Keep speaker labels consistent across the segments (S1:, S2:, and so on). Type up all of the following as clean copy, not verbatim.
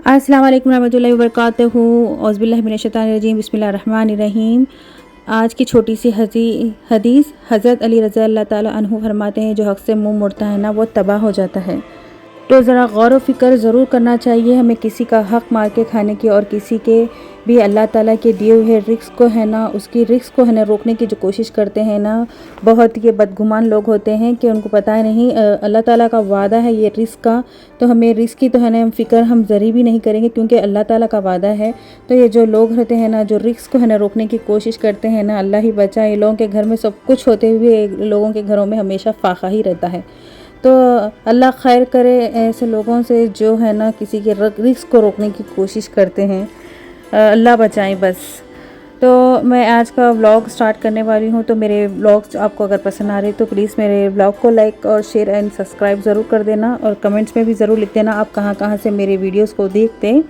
S1: अस्सलाम वालेकुम रहमतुल्लाहि व बरकातहू। औज़ुबिल्लाहि मिनश्शैतानिर्रजीम बिस्मिल्लाहिर्रहमानिर्रहीम। आज की छोटी सी हदीस हज़रत अली रज़ी अल्लाह ताला अन्हु फरमाते हैं, जो हक़ से मुँह मोड़ता है ना, वो तबाह हो जाता है। तो ज़रा गौर व फ़िक्र ज़रूर करना चाहिए हमें किसी का हक़ मार के खाने की, और किसी के भी अल्लाह ताला के दिए हुए रिस्क को है ना, उसकी रिस्क को है ना रोकने की जो कोशिश करते हैं ना, बहुत ये बदगुमान लोग होते हैं कि उनको पता है नहीं अल्लाह ताला का वादा है ये रिस्क का, तो हमें रिस्क की तो है ना फ़िक्र हम ज़री भी नहीं करेंगे, क्योंकि अल्लाह ताला का वादा है। तो ये जो लोग होते हैं ना, जो रिस्क को है ना रोकने की कोशिश करते हैं ना, अल्लाह ही बचाए, लोगों के घर में सब कुछ होते हुए लोगों के घरों में हमेशा फाका ही रहता है। तो अल्लाह खैर करे ऐसे लोगों से जो है ना किसी के रिस्क को रोकने की कोशिश करते हैं, अल्लाह बचाए बस। तो मैं आज का व्लॉग स्टार्ट करने वाली हूँ। तो मेरे व्लॉग्स आपको अगर पसंद आ रहे तो प्लीज़ मेरे व्लॉग को लाइक और शेयर एंड सब्सक्राइब ज़रूर कर देना, और कमेंट्स में भी ज़रूर लिख देना आप कहाँ कहाँ से मेरे वीडियोस को देखते हैं।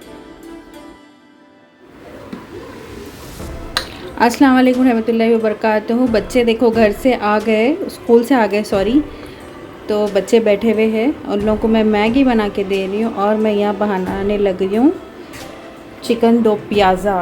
S1: अस्सलाम वालेकुम रहमतुल्लाहि व बरकातहू। बच्चे देखो घर से आ गए, स्कूल से आ गए सॉरी। तो बच्चे बैठे हुए हैं, उन लोगों को मैं मैगी बना के दे रही हूँ, और मैं यहाँ बनाने लग रही हूँ चिकन दो प्याज़ा।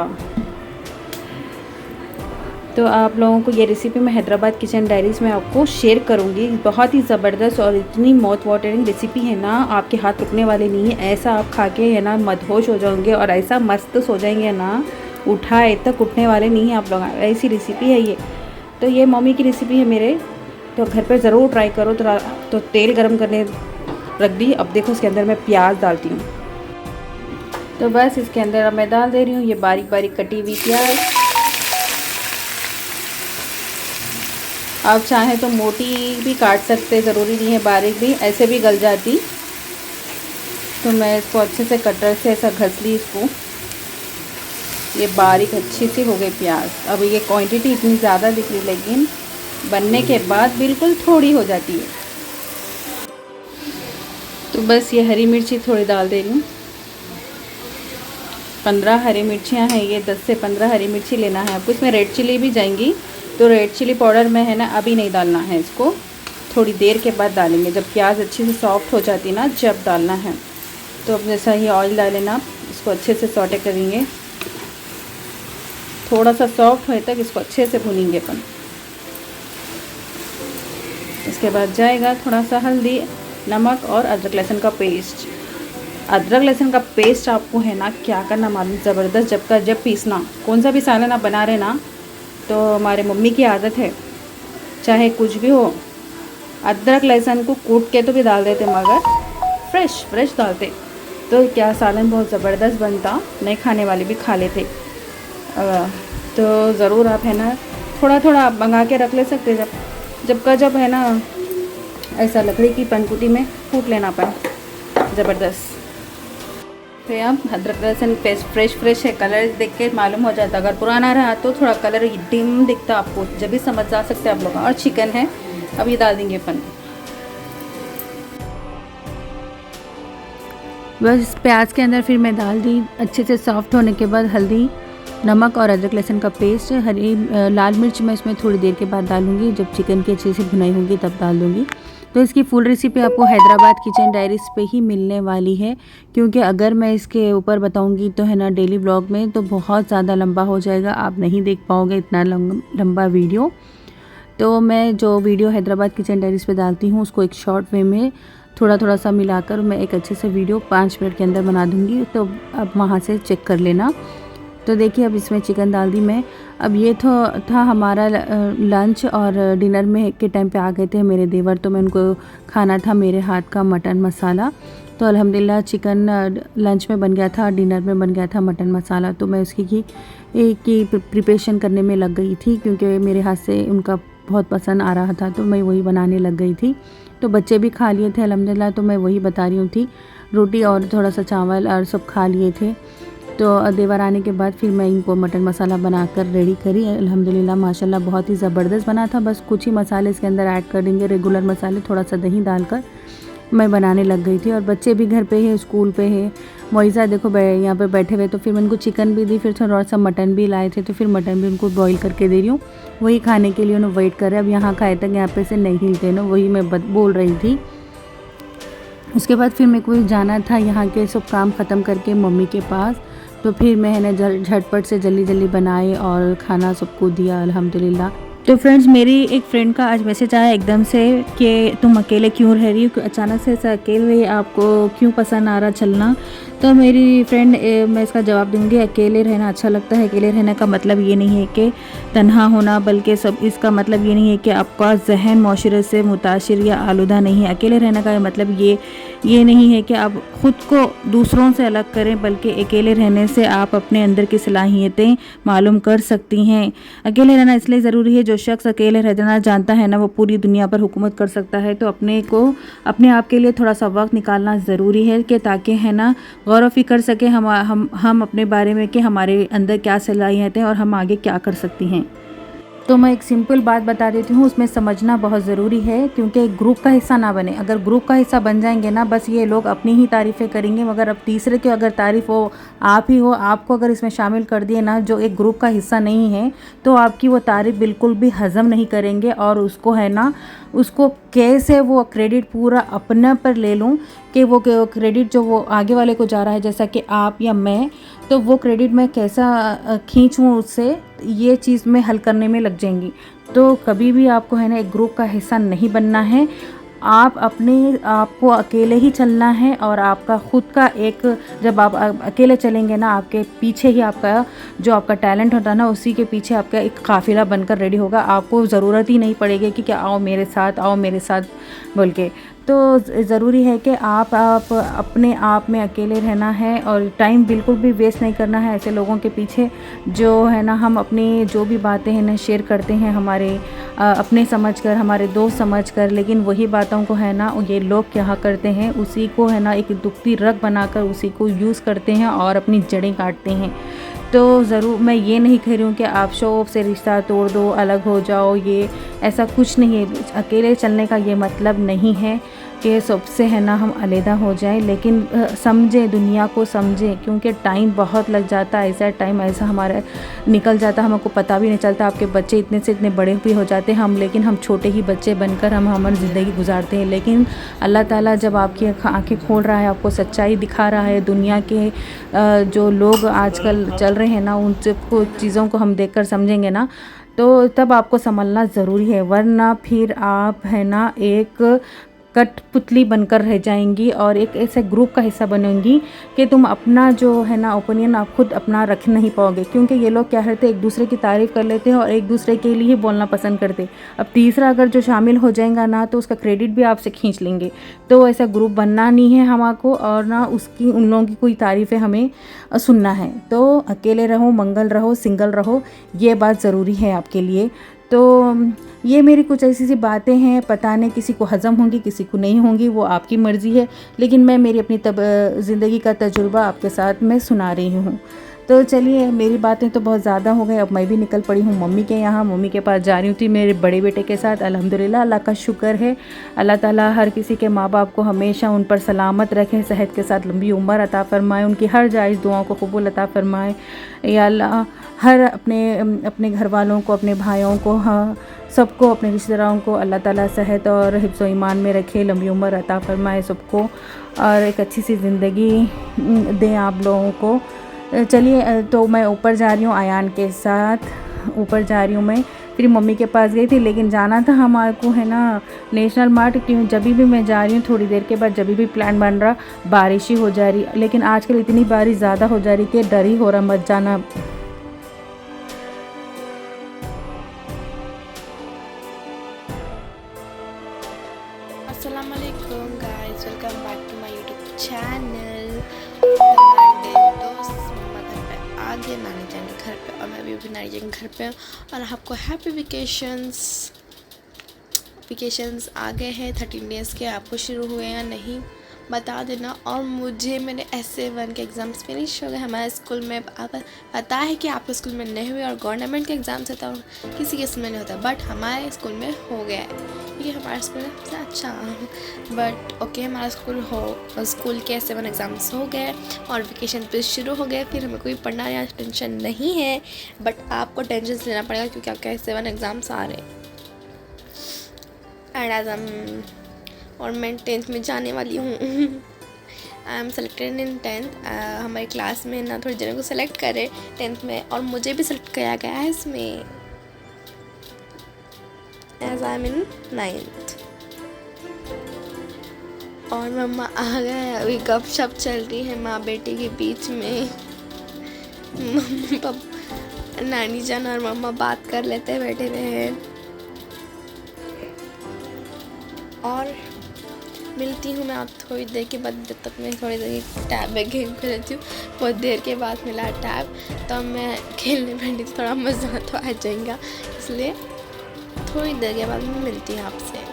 S1: तो आप लोगों को ये रेसिपी मैं हैदराबाद किचन डायरीज़ में आपको शेयर करूँगी। बहुत ही ज़बरदस्त और इतनी माउथ वाटरिंग रेसिपी है ना, आपके हाथ रुकने वाले नहीं है। ऐसा आप खा के है ना मदहोश हो जाओगे, और ऐसा मस्त सो जाएंगे ना, उठाए तक उठने वाले नहीं हैं आप लोग। ऐसी रेसिपी है ये। तो ये मम्मी की रेसिपी है मेरे, तो घर पे ज़रूर ट्राई करो। तो तेल गरम करने रख दी। अब देखो इसके अंदर मैं प्याज डालती हूँ। तो बस इसके अंदर अब मैं डाल दे रही हूँ ये बारीक बारीक कटी हुई प्याज। आप चाहें तो मोटी भी काट सकते, ज़रूरी नहीं है बारीक भी, ऐसे भी गल जाती। तो मैं इसको अच्छे से कटर से ऐसा घस ली इसको, ये बारीक अच्छी सी हो गई प्याज। अब ये क्वांटिटी इतनी ज़्यादा दिख रही, लेकिन बनने के बाद बिल्कुल थोड़ी हो जाती है। तो बस ये हरी मिर्ची थोड़ी डाल दे रही हूँ। 15 हरी मिर्चियाँ हैं ये, 10 से 15 हरी मिर्ची लेना है आपको। इसमें रेड चिली भी जाएंगी, तो रेड चिली पाउडर में है ना अभी नहीं डालना है, इसको थोड़ी देर के बाद डालेंगे, जब प्याज अच्छे से सॉफ्ट हो जाती ना, जब डालना है। तो अब जैसा ही ऑयल डालें ना, इसको अच्छे से सौटे करेंगे, थोड़ा सा सॉफ्ट होए तक इसको अच्छे से भूनेंगे अपन। इसके बाद जाएगा थोड़ा सा हल्दी, नमक और अदरक लहसुन का पेस्ट। अदरक लहसुन का पेस्ट आपको है ना क्या करना मालूम, ज़बरदस्त जब पीसना। कौन सा भी सालन आप बना रहे ना, तो हमारे मम्मी की आदत है, चाहे कुछ भी हो, अदरक लहसुन को कूट के तो भी डाल देते, मगर फ्रेश डालते, तो क्या सालन बहुत ज़बरदस्त बनता, नहीं खाने वाले भी खा लेते। तो ज़रूर आप है ना थोड़ा थोड़ा आप मंगा के रख ले सकते, जब है ना ऐसा लकड़ी की पनकुटी में कूट लेना पाए, ज़बरदस्त। फिर आप अदरक लहसुन पेस्ट फ्रेश है, कलर देख के मालूम हो जाता। अगर पुराना रहा तो थोड़ा कलर डिम दिखता आपको, जब भी समझ जा सकते आप लोग। और चिकन है, अब ये डाल देंगे अपन। बस प्याज के अंदर फिर मैं डाल दी, अच्छे से सॉफ्ट होने के बाद हल्दी, नमक और अदरक लहसुन का पेस्ट। हरी लाल मिर्च मैं इसमें थोड़ी देर के बाद डालूंगी, जब चिकन की अच्छे से भुनाई होगी तब डाल दूँगी। तो इसकी फुल रेसिपी आपको हैदराबाद किचन डायरीज़ पे ही मिलने वाली है, क्योंकि अगर मैं इसके ऊपर बताऊंगी तो है ना डेली ब्लॉग में तो बहुत ज़्यादा लंबा हो जाएगा, आप नहीं देख पाओगे इतना लंबा वीडियो। तो मैं जो वीडियो हैदराबाद किचन डायरीज़ पे डालती हूँ, उसको एक शॉर्ट वे में थोड़ा सा मिलाकर मैं एक अच्छे से वीडियो 5 मिनट के अंदर बना दूँगी, तो आप वहाँ से चेक कर लेना। तो देखिए अब इसमें चिकन डाल दी मैं। अब ये था हमारा लंच और डिनर में के टाइम पे आ गए थे मेरे देवर, तो मैं उनको खाना था मेरे हाथ का मटन मसाला। तो अल्हम्दुलिल्लाह चिकन लंच में बन गया था, डिनर में बन गया था मटन मसाला। तो मैं उसकी की प्रिपरेशन करने में लग गई थी, क्योंकि मेरे हाथ से उनका बहुत पसंद आ रहा था, तो मैं वही बनाने लग गई थी। तो बच्चे भी खा लिए थे अल्हम्दुलिल्लाह, तो मैं वही बता रही हूँ थी। रोटी और थोड़ा सा चावल और सब खा लिए थे। तो देवर आने के बाद फिर मैं इनको मटन मसाला बनाकर रेडी करी। अल्हम्दुलिल्लाह माशाल्लाह बहुत ही ज़बरदस्त बना था। बस कुछ ही मसाले इसके अंदर ऐड कर देंगे, रेगुलर मसाले, थोड़ा सा दही डालकर मैं बनाने लग गई थी। और बच्चे भी घर पे है, स्कूल पे है। मोइज़ा देखो यहाँ पे बैठे हुए, तो फिर मैं उनको चिकन भी दी, फिर थोड़ा सा मटन भी लाए थे, तो फिर मटन भी उनको बॉईल करके दे रही हूँ। वही खाने के लिए उन्हें वेट कर रहे हैं। अब यहाँ खाए तक यहाँ पे से नहीं हिलते ना, वही मैं बोल रही थी। उसके बाद फिर मेरे को जाना था यहाँ के सब काम ख़त्म करके मम्मी के पास। तो फिर मैंने झटपट से जल्दी जल्दी बनाए और खाना सबको दिया अल्हम्दुलिल्लाह। तो फ्रेंड्स, मेरी एक फ्रेंड का आज मैसेज आया एकदम से कि तुम अकेले क्यों रह रही हो, अचानक से ऐसा अकेले आपको क्यों पसंद आ रहा चलना। तो मेरी फ्रेंड मैं इसका जवाब दूंगी, अकेले रहना अच्छा लगता है। अकेले रहने का मतलब ये नहीं है कि तन्हा होना, बल्कि सब इसका मतलब ये नहीं है कि आपका जहन माशरे से मुतासिर या आलूदा नहीं है। अकेले रहने का मतलब ये नहीं है कि आप ख़ुद को दूसरों से अलग करें, बल्कि अकेले रहने से आप अपने अंदर की सलाहियतें मालूम कर सकती हैं। अकेले रहना इसलिए ज़रूरी है, जो शख्स अकेले रहना जानता है ना, वो पूरी दुनिया पर हुकूमत कर सकता है। तो अपने आप के लिए थोड़ा सा वक्त निकालना ज़रूरी है कि ताकि है ना गौर व फिक्र सके हम अपने बारे में कि हमारे अंदर क्या सलाहियतें और हम आगे क्या कर सकती हैं। तो मैं एक सिंपल बात बता देती हूँ, उसमें समझना बहुत ज़रूरी है, क्योंकि एक ग्रुप का हिस्सा ना बने। अगर ग्रुप का हिस्सा बन जाएंगे ना, बस ये लोग अपनी ही तारीफ़ें करेंगे, मगर अब तीसरे की अगर तारीफ़ हो आप ही हो, आपको अगर इसमें शामिल कर दिए ना जो एक ग्रुप का हिस्सा नहीं है, तो आपकी वो तारीफ़ बिल्कुल भी हज़म नहीं करेंगे और उसको है ना, उसको कैसे वो क्रेडिट पूरा अपने पर ले लूँ कि वो क्रेडिट जो वो आगे वाले को जा रहा है, जैसा कि आप या मैं, तो वो क्रेडिट मैं कैसा खींचूँ उससे, ये चीज़ में हल करने में लग जाएंगी। तो कभी भी आपको है ना एक ग्रुप का हिस्सा नहीं बनना है। आप अपने आपको अकेले ही चलना है और आपका ख़ुद का एक, जब आप अकेले चलेंगे ना, आपके पीछे ही आपका जो आपका टैलेंट होता है ना, उसी के पीछे आपका एक काफ़िला बनकर रेडी होगा। आपको ज़रूरत ही नहीं पड़ेगी कि आओ मेरे साथ बोल के। तो ज़रूरी है कि आप अपने आप में अकेले रहना है और टाइम बिल्कुल भी वेस्ट नहीं करना है ऐसे लोगों के पीछे जो है ना, हम अपनी जो भी बातें हैं ना शेयर करते हैं हमारे अपने समझकर, हमारे दोस्त समझकर, लेकिन वही बातों को है ना ये लोग क्या करते हैं, उसी को है ना एक दुखती रग बनाकर उसी को यूज़ करते हैं और अपनी जड़ें काटते हैं। तो ज़रूर मैं ये नहीं कह रही हूँ कि आप शो ऑफ से रिश्ता तोड़ दो, अलग हो जाओ, ये ऐसा कुछ नहीं है। अकेले चलने का ये मतलब नहीं है कि सबसे है ना हम अलहदा हो जाएं, लेकिन समझें, दुनिया को समझें, क्योंकि टाइम बहुत लग जाता है। ऐसा टाइम ऐसा हमारा निकल जाता है, हमको पता भी नहीं चलता। आपके बच्चे इतने से इतने बड़े भी हो जाते हैं लेकिन हम छोटे ही बच्चे बनकर हम हमारी ज़िंदगी गुजारते हैं। लेकिन अल्लाह ताला जब आपकी आँखें खोल रहा है, आपको सच्चाई दिखा रहा है, दुनिया के जो लोग आजकल चल रहे हैं ना, उन सबको चीज़ों को हम देखकर समझेंगे ना, तो तब आपको संभलना ज़रूरी है। वरना फिर आप है ना एक कठपुतली बनकर रह जाएंगी और एक ऐसे ग्रुप का हिस्सा बनेंगी कि तुम अपना जो है ना ओपिनियन आप खुद अपना रख नहीं पाओगे। क्योंकि ये लोग क्या करते हैं, एक दूसरे की तारीफ़ कर लेते हैं और एक दूसरे के लिए बोलना पसंद करते हैं। अब तीसरा अगर जो शामिल हो जाएगा ना, तो उसका क्रेडिट भी आपसे खींच लेंगे। तो ऐसा ग्रुप बनना नहीं है हमको, और ना उसकी उन लोगों की कोई तारीफ़ें हमें सुनना है। तो अकेले रहो, मंगल रहो, सिंगल रहो, ये बात ज़रूरी है आपके लिए। तो ये मेरी कुछ ऐसी सी बातें हैं, पता नहीं किसी को हज़म होंगी किसी को नहीं होंगी, वो आपकी मर्ज़ी है, लेकिन मैं मेरी अपनी ज़िंदगी का तजुर्बा आपके साथ मैं सुना रही हूँ। तो चलिए, मेरी बातें तो बहुत ज़्यादा हो गई, अब मैं भी निकल पड़ी हूँ मम्मी के यहाँ। मम्मी के पास जा रही थी मेरे बड़े बेटे के साथ। अल्हम्दुलिल्लाह, अल्लाह का शुक्र है, अल्लाह ताला हर किसी के माँ बाप को हमेशा उन पर सलामत रखे, सेहत के साथ लंबी उम्र अता फ़रमाए, उनकी हर जायज़ दुआओं को कबूल अता फ़रमाए। या अल्लाह हर अपने घर वालों को, अपने भाइयों को, हाँ सबको, अपने रिश्तेदारों को अल्लाह ताला सेहत और हिफ्ज़ व ईमान में रखे, लंबी उम्र अता फ़रमाए सबको, और एक अच्छी सी ज़िंदगी दें आप लोगों को। चलिए, तो मैं ऊपर जा रही हूँ आयान के साथ, ऊपर जा रही हूँ मैं। फिर मम्मी के पास गई थी, लेकिन जाना था हमारे को है ना नेशनल मार्ट। क्यों जब भी मैं जा रही हूँ थोड़ी देर के बाद, जब भी प्लान बन रहा, बारिश ही हो जा रही। लेकिन आजकल इतनी बारिश ज़्यादा हो जा रही कि डर ही हो रहा, मत जाना।
S2: अस्सलाम वालेकुम guys, welcome back to my YouTube channel. दोस्त मम्मा घर पे आ गए, नानी जान के घर पे, और मैं भी नानी जान के घर पे हूँ। और आपको हैप्पी वेकेशंस आ गए हैं 13 डेज़ के। आपको शुरू हुए या नहीं बता देना। और मुझे मेरे SA1 के एग्ज़ाम्स फिनिश हो गए हमारे स्कूल में। आप पता है कि आपके स्कूल में नहीं हुए, और गवर्नमेंट के एग्ज़ाम्स होता है किसी के स्कूल में नहीं होता, बट हमारे स्कूल में हो गया है, क्योंकि हमारा स्कूल सबसे अच्छा। बट ओके, हमारा स्कूल के SA1 एग्ज़ाम्स हो गए और वेकेशन पे शुरू हो गए। फिर हमें कोई पढ़ना या टेंशन नहीं है, बट आपको टेंशन लेना पड़ेगा क्योंकि आपके SA1 एग्ज़ाम्स आ रहे हैं। एंड एज और मैं 10th में जाने वाली हूँ। I am selected in 10th। हमारी क्लास में ना थोड़े जनों को सेलेक्ट करे 10th में, और मुझे भी सेलेक्ट किया गया है इसमें, as I am in 9th। और मम्मा आ गए, अभी गपशप चल रही है माँ बेटे के बीच में। मम्मी पापा, नानी जान और मम्मा बात कर लेते हैं बैठे हुए हैं। और मिलती हूँ मैं आप थोड़ी देर के बाद। जब तक मैं थोड़ी देर टैब में गेम कर लेती हूँ, बहुत देर के बाद मिला टैब, तो मैं खेलने बैठी, थोड़ा मज़ा तो आ जाएगा, इसलिए थोड़ी देर के बाद मैं मिलती हूँ आपसे।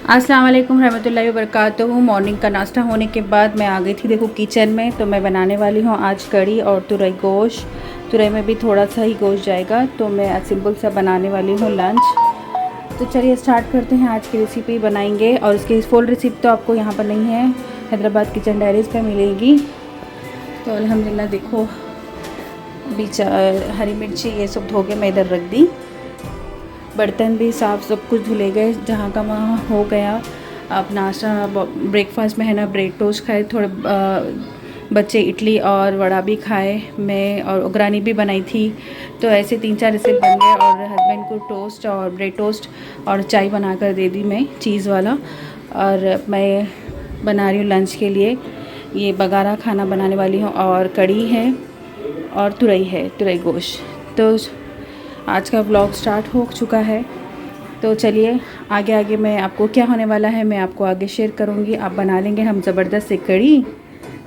S1: अस्सलाम वालेकुम रहमतुल्लाहि व बरकातुहू। मॉर्निंग का नाश्ता होने के बाद मैं आ गई थी देखो किचन में। तो मैं बनाने वाली हूँ आज कड़ी और तुरई गोश्त। तुरई में भी थोड़ा सा ही गोश्त जाएगा, तो मैं आज सिंपल सा बनाने वाली हूँ लंच। तो चलिए स्टार्ट करते हैं। आज की रेसिपी बनाएंगे, और इसकी फुल रेसिपी तो आपको यहाँ पर नहीं है, हैदराबाद किचन डायरीज़ पे मिलेगी। तो अल्हम्दुलिल्लाह देखो, बीच हरी मिर्ची ये सब धो के मैं इधर रख दी। बर्तन भी साफ़ सब कुछ धुले गए, जहाँ का वहाँ हो गया। अब नाश्ता ब्रेकफास्ट में है ना ब्रेड टोस्ट खाए, थोड़े बच्चे इडली और वड़ा भी खाए, मैं और उगरानी भी बनाई थी। तो ऐसे 3-4 रेसिपी बन गए, और हस्बैंड को टोस्ट और ब्रेड टोस्ट और चाय बना कर दे दी मैं, चीज़ वाला। और मैं बना रही हूँ लंच के लिए, ये बगारा खाना बनाने वाली हूँ, और कड़ी है और तुरई गोश्त। तो आज का व्लॉग स्टार्ट हो चुका है। तो चलिए आगे मैं आपको क्या होने वाला है मैं आपको आगे शेयर करूँगी। आप बना लेंगे हम ज़बरदस्त से कड़ी।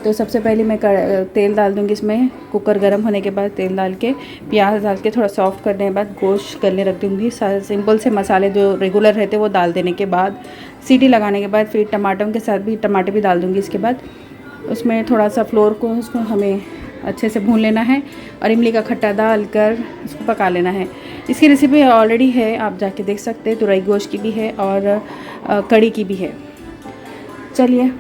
S1: तो सबसे पहले मैं तेल डाल दूँगी इसमें। कुकर गर्म होने के बाद तेल डाल के प्याज डाल के थोड़ा सॉफ्ट करने के बाद गोश्त गलने रख दूँगी। सिंपल से मसाले जो रेगुलर रहते वो डाल देने के बाद, सीटी लगाने के बाद फिर टमाटर के साथ भी टमाटर भी डाल दूँगी। इसके बाद उसमें थोड़ा सा फ्लोर को उसको हमें अच्छे से भून लेना है, और इमली का खट्टा डाल कर उसको पका लेना है। इसकी रेसिपी ऑलरेडी है, आप जाके देख सकते हैं। तुरई गोश्त की भी है और कड़ी की भी है। चलिए,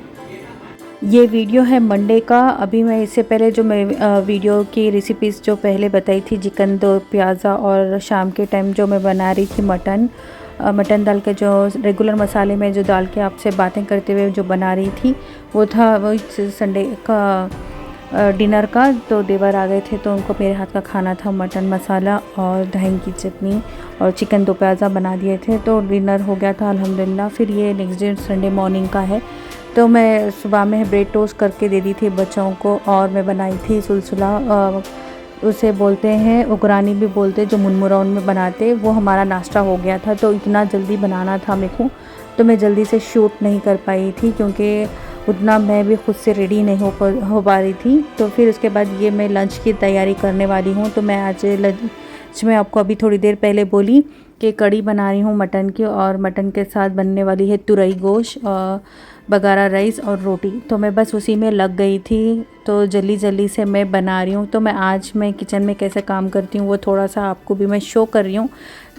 S1: ये वीडियो है मंडे का। अभी मैं इससे पहले जो मैं वीडियो की रेसिपीज़ जो पहले बताई थी, चिकन दो प्याज़ा, और शाम के टाइम जो मैं बना रही थी मटन डाल के, जो रेगुलर मसाले में जो डाल के आपसे बातें करते हुए जो बना रही थी, वो था वही संडे का डिनर का। तो देवर आ गए थे, तो उनको मेरे हाथ का खाना था, मटन मसाला और दही की चटनी और चिकन दो प्याज़ा बना दिए थे। तो डिनर हो गया था अल्हम्दुलिल्लाह। फिर ये नेक्स्ट डे संडे मॉर्निंग का है। तो मैं सुबह में ब्रेड टोस्ट करके दे दी थी बच्चों को, और मैं बनाई थी सुलसुला, उसे बोलते हैं उगरानी भी बोलते हैं, जो मुनमुरा उनमें बनाते, वो हमारा नाश्ता हो गया था। तो इतना जल्दी बनाना था मेरे को, तो मैं जल्दी से शूट नहीं कर पाई थी, क्योंकि उतना मैं भी खुद से रेडी नहीं हो पा रही थी। तो फिर उसके बाद ये मैं लंच की तैयारी करने वाली हूँ। तो मैं आज लंच में आपको अभी थोड़ी देर पहले बोली कि कड़ी बना रही हूँ मटन की, और मटन के साथ बनने वाली है तुरई गोश्त, बगारा राइस और रोटी। तो मैं बस उसी में लग गई थी, तो जल्दी से मैं बना रही हूँ। तो मैं किचन में कैसे काम करती हूँ वो थोड़ा सा आपको भी मैं शो कर रही हूँ।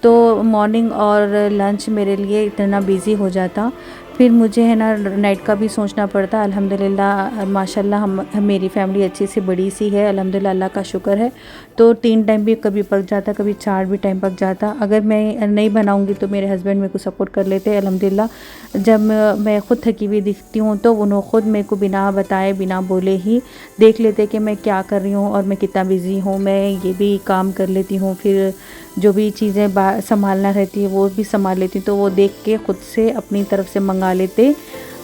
S1: तो मॉर्निंग और लंच मेरे लिए इतना बिज़ी हो जाता, फिर मुझे है ना नाइट का भी सोचना पड़ता। अल्हम्दुलिल्लाह माशाल्लाह मेरी फैमिली अच्छी सी बड़ी सी है, अल्हम्दुलिल्लाह, अल्लाह का शुक्र है। तो 3 टाइम भी कभी पक जाता, कभी 4 भी टाइम पक जाता। अगर मैं नहीं बनाऊंगी तो मेरे हस्बैंड मेरे को सपोर्ट कर लेते हैं अल्हम्दुलिल्लाह। जब मैं ख़ुद थकी हुई दिखती हूँ, तो उन्होंने ख़ुद मेरे को बिना बताए बिना बोले ही देख लेते कि मैं क्या कर रही हूँ और मैं कितना बिज़ी हूँ। मैं ये भी काम कर लेती हूँ, फिर जो भी चीज़ें संभालना रहती है वो भी संभाल लेती हूँ। तो वो देख के ख़ुद से अपनी तरफ से मंगा लेते।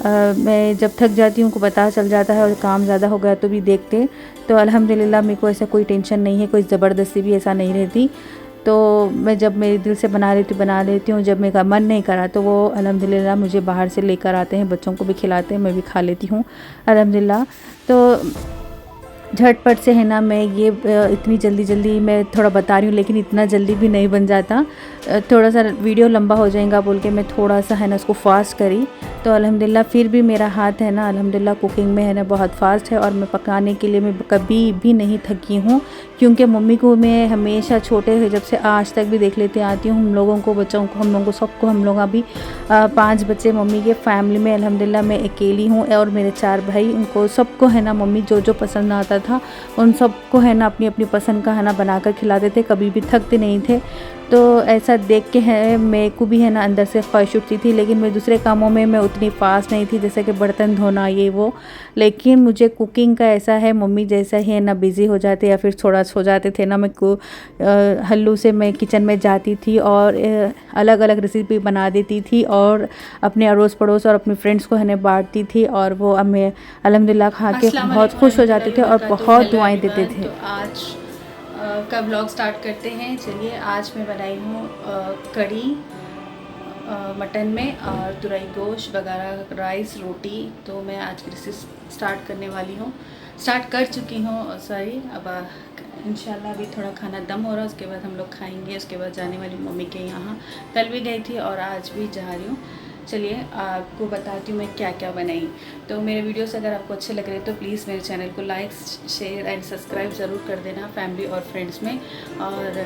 S1: मैं जब थक जाती हूँ उनको पता चल जाता है, और काम ज़्यादा हो गया तो भी देखते। तो अल्हम्दुलिल्लाह मेरे को ऐसा कोई टेंशन नहीं है, कोई ज़बरदस्ती भी ऐसा नहीं रहती। तो मैं जब मेरे दिल से बना लेती हूँ। जब मेरा मन नहीं करा तो वो अल्हम्दुलिल्लाह मुझे बाहर से लेकर आते हैं, बच्चों को भी खिलाते हैं, मैं भी खा लेती हूँ अल्हम्दुलिल्लाह। तो झटपट से है ना, मैं ये इतनी जल्दी मैं थोड़ा बता रही हूँ, लेकिन इतना जल्दी भी नहीं बन जाता। थोड़ा सा वीडियो लंबा हो जाएगा बोल के मैं थोड़ा सा है ना उसको फास्ट करी। तो अल्हम्दुलिल्लाह फिर भी मेरा हाथ है ना अल्हम्दुलिल्लाह कुकिंग में है ना बहुत फास्ट है, और मैं पकाने के लिए मैं कभी भी नहीं थकी हूँ, क्योंकि मम्मी को मैं हमेशा छोटे से जब से आज तक भी देख लेते आती हूँ। हम लोगों को, बच्चों को, हम लोगों को, सबको, हम लोग अभी 5 बच्चे मम्मी के फैमिली में अल्हम्दुलिल्लाह मैं अकेली हूँ, और मेरे 4 भाई, उनको सबको है ना मम्मी जो पसंद आता था उन सबको है ना अपनी अपनी पसंद का है ना बनाकर खिलाते थे, कभी भी थकते नहीं थे। तो ऐसा देख के है मेरे को भी है ना अंदर से ख्वाहिश उठती थी, लेकिन मैं दूसरे कामों में मैं उतनी फास्ट नहीं थी जैसे कि बर्तन धोना ये वो, लेकिन मुझे कुकिंग का ऐसा है, मम्मी जैसा है ना, बिज़ी हो जाते या फिर थोड़ा सो जाते थे ना, मैं को हल्लू से मैं किचन में जाती थी और अलग अलग रेसिपी बना देती थी और अपने अड़ोस पड़ोस और अपने फ्रेंड्स को हमें बांटती थी और वो हमें अल्हम्दुलिल्लाह खा के बहुत खुश हो जाते थे और बहुत दुआएं देते थे।
S3: तो आज का व्लॉग स्टार्ट करते हैं। चलिए, आज मैं बनाई हूँ कढ़ी मटन में और तुरई गोश्त वगैरह, राइस, रोटी। तो मैं आज की रेसिपी स्टार्ट करने वाली हूँ, स्टार्ट कर चुकी हूँ सॉरी। अब इंशाल्लाह अभी थोड़ा खाना दम हो रहा है, उसके बाद हम लोग खाएंगे। उसके बाद जाने वाली मम्मी के यहाँ, कल भी गई थी और आज भी जा रही हूँ। चलिए आपको बताती हूँ मैं क्या क्या बनाई। तो मेरे वीडियोस अगर आपको अच्छे लग रहे हैं तो प्लीज़ मेरे चैनल को लाइक, शेयर एंड सब्सक्राइब ज़रूर कर देना फैमिली और फ्रेंड्स में। और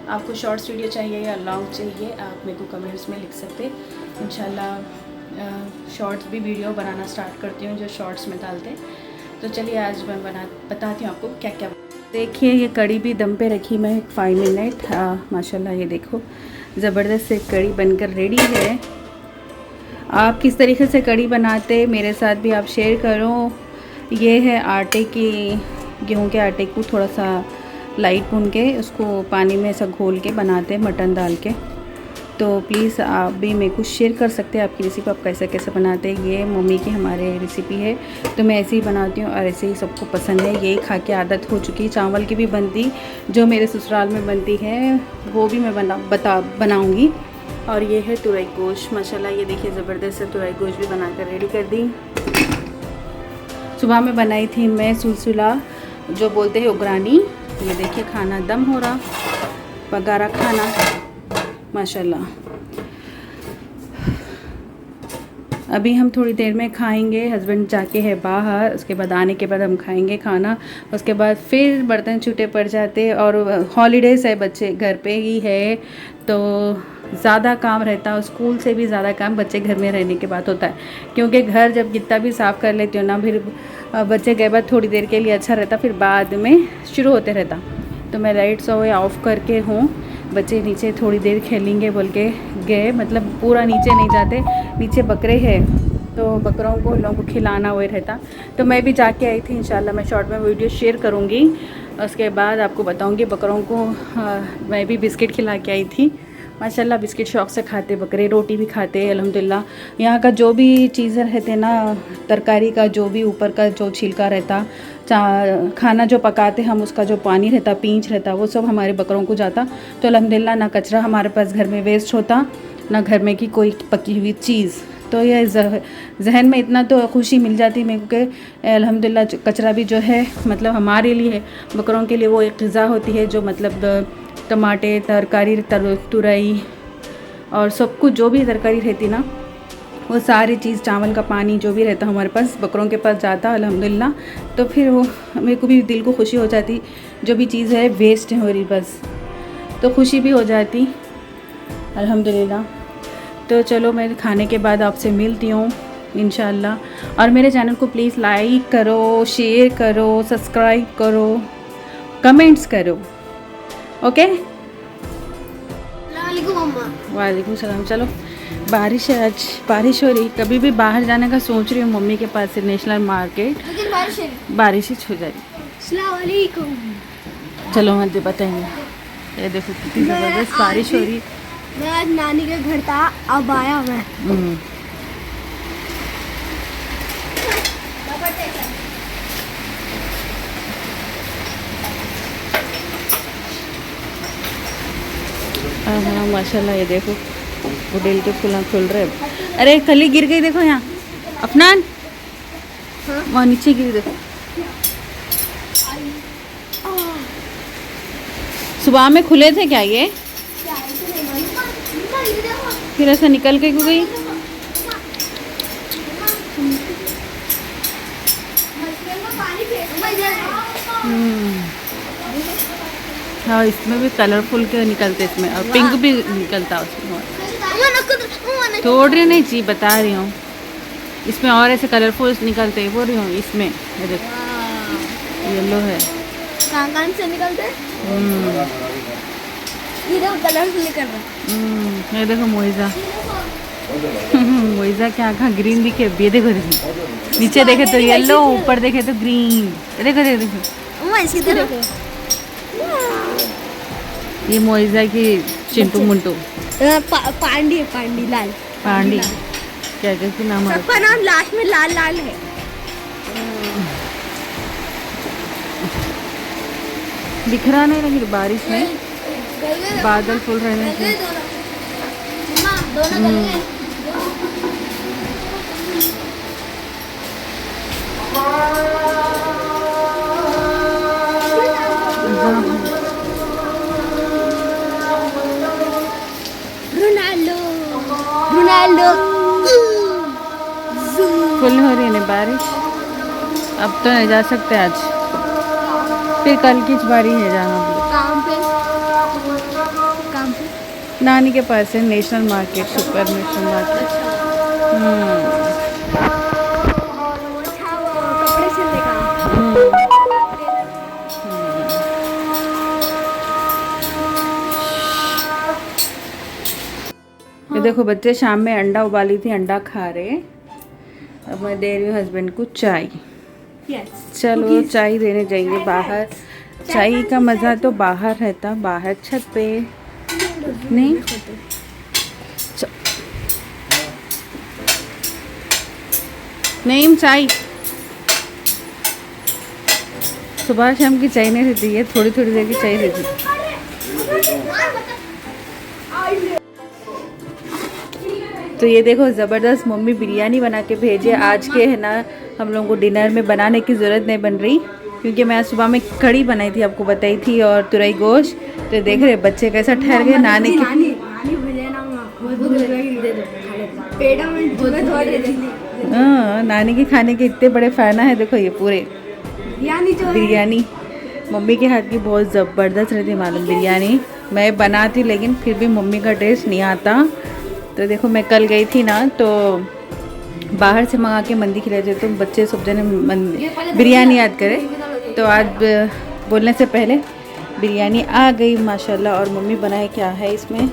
S3: आपको शॉर्ट्स वीडियो चाहिए या लॉन्ग चाहिए, आप मेरे को कमेंट्स में लिख सकते। इंशाल्लाह शॉर्ट्स भी वीडियो बनाना स्टार्ट करती हूँ जो शॉर्ट्स में डालते। तो चलिए आज मैं बताती हूँ आपको क्या क्या। देखिए ये कढ़ी भी दम पे रखी मैं 5 मिनट। माशाल्लाह ये देखो ज़बरदस्त से कढ़ी बनकर रेडी है। आप किस तरीके से कढ़ी बनाते मेरे साथ भी आप शेयर करो। ये है आटे की, गेहूं के आटे को थोड़ा सा लाइट भून के उसको पानी में ऐसा घोल के बनाते हैं मटन डाल के। तो प्लीज़ आप भी मेरे को शेयर कर सकते हैं आपकी रेसिपी, आप कैसे कैसे बनाते हैं। ये मम्मी की हमारे रेसिपी है तो मैं ऐसे ही बनाती हूँ और ऐसे ही सबको पसंद है। यही खा के आदत हो चुकी है। चावल की भी बनती जो मेरे ससुराल में बनती है वो भी मैं बनाऊँगी। और ये है तुरई गोश्त, माशाल्लाह ये देखिए ज़बरदस्त से तुरई गोश्त भी बनाकर रेडी कर दी। सुबह में बनाई थी मैं सुलसुला जो बोलते हैं उगरानी। ये देखिए खाना दम हो रहा, बघारा खाना माशाल्लाह। अभी हम थोड़ी देर में खाएंगे, हस्बैंड जाके है बाहर, उसके बाद आने के बाद हम खाएंगे खाना। उसके बाद फिर बर्तन छूटे पड़ जाते और हॉलीडेज़ है, बच्चे घर पे ही है तो ज़्यादा काम रहता है। स्कूल से भी ज़्यादा काम बच्चे घर में रहने के बाद होता है, क्योंकि घर जब कितना भी साफ़ कर लेती हो ना, फिर बच्चे गए बाद थोड़ी देर के लिए अच्छा रहता, फिर बाद में शुरू होते रहता। तो मैं लाइट्स ऑफ करके हूँ, बच्चे नीचे थोड़ी देर खेलेंगे बोल के गए, मतलब पूरा नीचे नहीं जाते, नीचे बकरे हैं तो बकरों को लोगों को खिलाना हुए रहता। तो मैं भी जाके आई थी, इंशाल्लाह मैं शॉर्ट में वीडियो शेयर करूँगी। उसके बाद आपको बताऊँगी बकरों को मैं भी बिस्किट खिला के आई थी। माशाल्लाह बिस्किट शौक़ से खाते बकरे, रोटी भी खाते अल्हम्दुलिल्लाह। यहाँ का जो भी चीज़ें रहते ना, तरकारी का जो भी ऊपर का जो छिलका रहता, खाना जो पकाते हम उसका जो पानी रहता, पींच रहता, वो सब हमारे बकरों को जाता। तो अल्हम्दुलिल्लाह ना कचरा हमारे पास घर में वेस्ट होता, ना घर में की कोई पकी हुई चीज़। तो ये जहन में इतना तो खुशी मिल जाती मेरे को कि अल्हम्दुलिल्लाह कचरा भी जो है मतलब हमारे लिए, बकरों के लिए वो एक ग़िज़ा होती है जो मतलब टमाटे, तरकारी, तुरई और सब कुछ जो भी तरकारी रहती ना, वो सारी चीज़, चावल का पानी जो भी रहता हमारे पास बकरों के पास जाता अल्हम्दुलिल्लाह। तो फिर वो मेरे को भी दिल को खुशी हो जाती, जो भी चीज़ है वेस्ट हो रही बस, तो खुशी भी हो जाती अल्हम्दुलिल्लाह। तो चलो मैं खाने के बाद आपसे मिलती हूँ इंशाल्लाह। और मेरे चैनल को प्लीज़ लाइक करो, शेयर करो, सब्सक्राइब करो, कमेंट्स करो, ओके। वालेकुम सलाम। चलो बारिश है, आज बारिश हो रही। कभी भी बाहर जाने का सोच रही हूँ मम्मी के पास से नेशनल मार्केट, बारिश ही हो जा रही। चलो मैं बताएंगे। ये देखो कितनी ज़बरदस्त बारिश हो रही।
S2: मैं आज नानी के घर था, अब आया मैं।
S1: हाँ माशाल्लाह ये देखो गुडेल के फूल खुल रहे। अरे कली गिर गई देखो यहाँ, अफनान वहाँ नीचे गिर देखो। सुबह में खुले थे क्या ये, फिर ऐसा निकल के क्यों गई? हाँ इसमें भी कलरफुल के निकलते, इसमें और पिंक भी निकलता उसमें। तोड़ रही नहीं जी, बता रही हूँ इसमें और ऐसे कलरफुल निकलते, बोल रही हूँ इसमें। ये देखो येलो है,
S2: कान से निकलते, ये देखो कलरफुल निकल रहा।
S1: ये देखो मोइजा,
S3: मोइजा क्या कहा ग्रीन दिखे, ये देखो देखो नीचे देखे तो येलो, ऊपर देखे तो ग्रीन। देखो देखो देखो
S2: अम्मा इसकी तरफ
S3: ये मोइजा की चिंटू मुंटू
S2: पांडी लाल
S3: पांडी क्या क्या नाम है।
S2: सबका नाम लास्ट में लाल लाल है।
S3: दिख रहा नहीं लेकिन बारिश में बादल फूल रहने से
S2: रोनाल्डो
S3: फुल हो रही है बारिश। अब तो नहीं जा सकते आज, फिर कल की बारी है जाना भी।
S2: काम पे
S3: नानी के पास है national market, super national market.
S2: कपड़े सिलने का।
S3: ये देखो बच्चे शाम में अंडा उबाली थी, अंडा खा रहे। अब मैं दे रही हूँ हस्बैंड को चाय। चलो चाय देने जाएंगे बाहर। चाय का मज़ा तो बाहर रहता, बाहर छत पे नहीं। नहीं चाय सुबह शाम की चाय नहीं रहती है, थोड़ी थोड़ी देर की चाय रहती है। तो ये देखो ज़बरदस्त मम्मी बिरयानी बना के भेजे आज के, है ना। हम लोगों को डिनर में बनाने की ज़रूरत नहीं बन रही, क्योंकि मैं आज सुबह में कड़ी बनाई थी, आपको बताई थी, और तुरई गोश्त। तो देख रहे बच्चे कैसा ठहर गए। नानी की नानी के खाने के इतने बड़े फ़ैन है। देखो ये पूरे बिरयानी मम्मी के हाथ की बहुत ज़बरदस्त रहती है, मालूम। बिरयानी मैं बनाती लेकिन फिर भी मम्मी का टेस्ट नहीं आता। तो देखो मैं कल गई थी ना, तो बाहर से मंगा के मंदी खिलाए थे, तो बच्चे सब जने बिरयानी याद करे। तो आज बोलने से पहले बिरयानी आ गई माशाल्लाह। और मम्मी बनाए क्या है इसमें,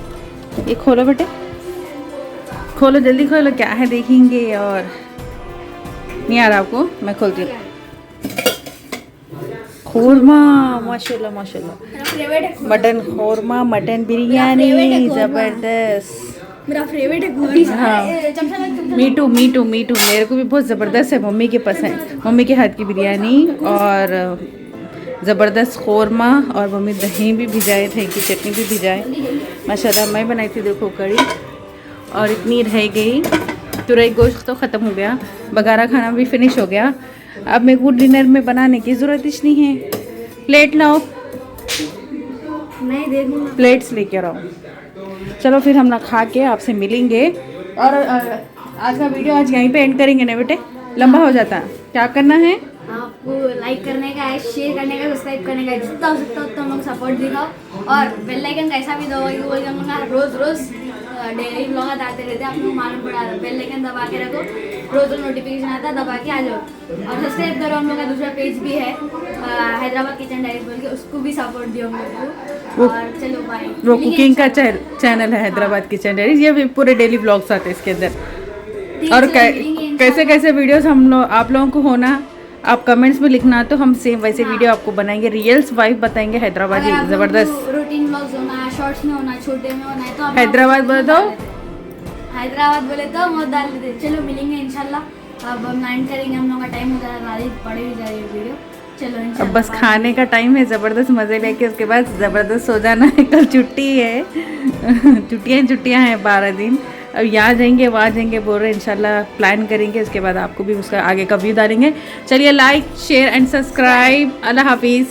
S3: ये खोलो बेटे, खोलो जल्दी खोलो, क्या है देखेंगे। और नहीं आ रहा आपको, मैं खोलती हूँ। खोरमा माशाल्लाह माशाल्लाह, मटन खोरमा, मटन बिरयानी ज़बरदस्त।
S2: मेरा फेवरेट है।
S3: हाँ मीठू मेरे को भी बहुत ज़बरदस्त है, मम्मी के पसंद, मम्मी के हाथ की बिरयानी और ज़बरदस्त खोरमा। और मम्मी दही भी भिजाए थे, की चटनी भी भिजाए माशाल्लाह। मैं बनाई थी देखो कड़ी, और इतनी रह गई। तुरई गोश्त तो ख़त्म हो गया, बघारा खाना भी फिनिश हो गया। अब मेरे को डिनर में बनाने की ज़रूरत ही नहीं है। प्लेट लाओ,
S2: नहीं दे दूँगा,
S3: प्लेट्स लेकर आओ। चलो फिर हम ना खा के आपसे मिलेंगे। और आज का वीडियो आज यहीं पे एंड करेंगे ना बेटे, लंबा हो जाता है। क्या करना है
S2: आपको? लाइक करने का है, शेयर करने का, सब्सक्राइब करने का, जितना हो सकता है उतना हम लोग सपोर्ट दिखाओ। और बेल आइकन कैसा भी दबाओ, बोल के हम लोग रोज़ डेली ब्लॉग आते रहते हैं, आप लोग मालूम पड़ा। बेल आइकन दबा के रखो, रोज़ नोटिफिकेशन आता है, दबा के आ जाओ। और सब्सक्राइब करो, हम लोग का दूसरा पेज भी है हैदराबाद किचन डायरीज बोल के, उसको भी सपोर्ट दियो हम लोग को। और चलो बाय।
S3: वो कुकिंग का चैनल है हैदराबाद किचन डायरीज, ये भी पूरे डेली ब्लॉग्स आते हैं इसके अंदर। और कैसे कैसे वीडियोस हम लोग आप लोगों को होना, आप कमेंट्स में लिखना, तो हम सेम वैसे वीडियो आपको बनाएंगे, रियल्स वाइफ बताएंगे हैदराबादी ज़बरदस्त।
S2: रूटीन व्लॉग्स होना है, शॉर्ट्स में होना है, छोटे में होना है, तो
S3: हैदराबाद बोले तो
S2: हैदराबाद बोले तो मत डाल देते। चलो मिलेंगे इंशाल्लाह। अब हम नाइन करेंगे, हम लोग का टाइम हो जा रहा है, पड़े ही जा रही है वीडियो। चलो
S3: अब बस खाने का टाइम है, ज़बरदस्त मज़े लेके उसके बाद ज़बरदस्त सो जाना है। कल छुट्टी है, छुट्टियाँ हैं 12 दिन। अब यहाँ जाएंगे वहाँ जाएंगे बोल रहे, इंशाल्लाह प्लान करेंगे, उसके बाद आपको भी उसका आगे का व्यू डालेंगे। चलिए लाइक शेयर एंड सब्सक्राइब। अल्लाह हाफिज़।